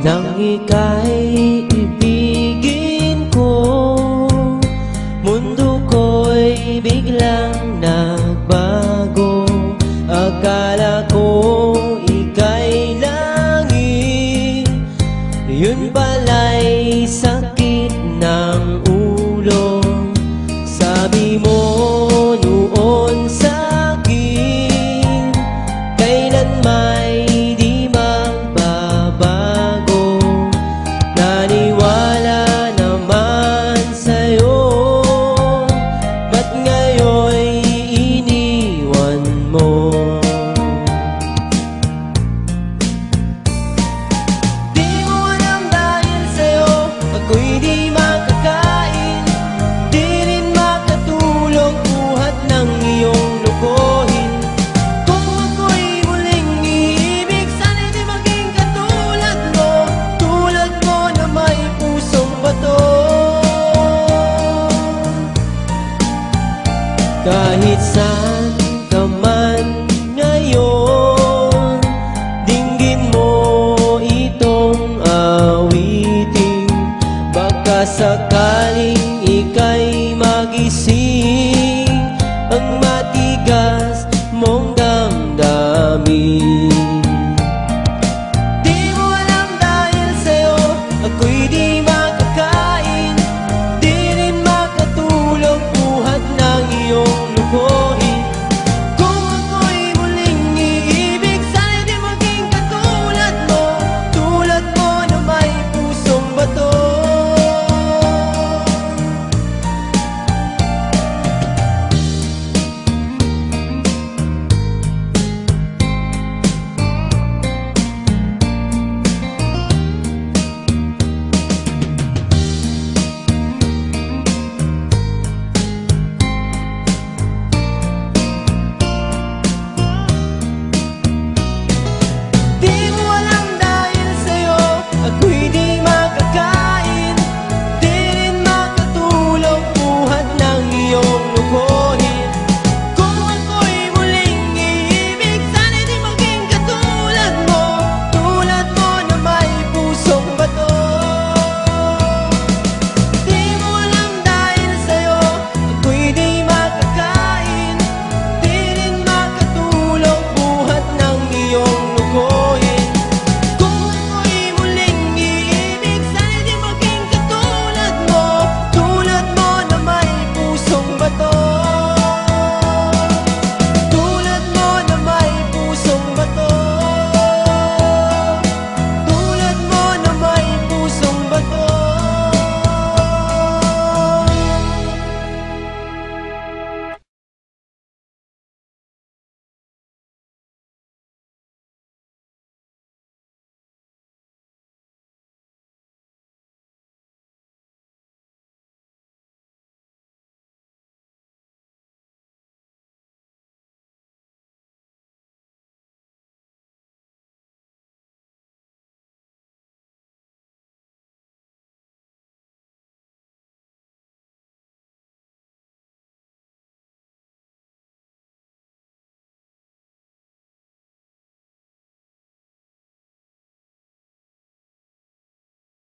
Nang ika'y ibigin ko, mundo ko'y biglang nagbago. Akala ko ika'y langit, yun pala'y sakit ng ulo. Sabi mo noon sa'kin, kailan may di magbabago. Naniwala naman sa'yo, ba't ngayon'y iniwan mo? Di mo alam dahil sa'yo ako'y di makakain, di rin makatulog buhat ng iyong lokohin. Kung ako'y muling iibig, sana'y di maging katulad mo, tulad mo na may pusong bato. Kahit saan ka man ngayon, dinggin mo itong awitin. Baka sakaling ika'y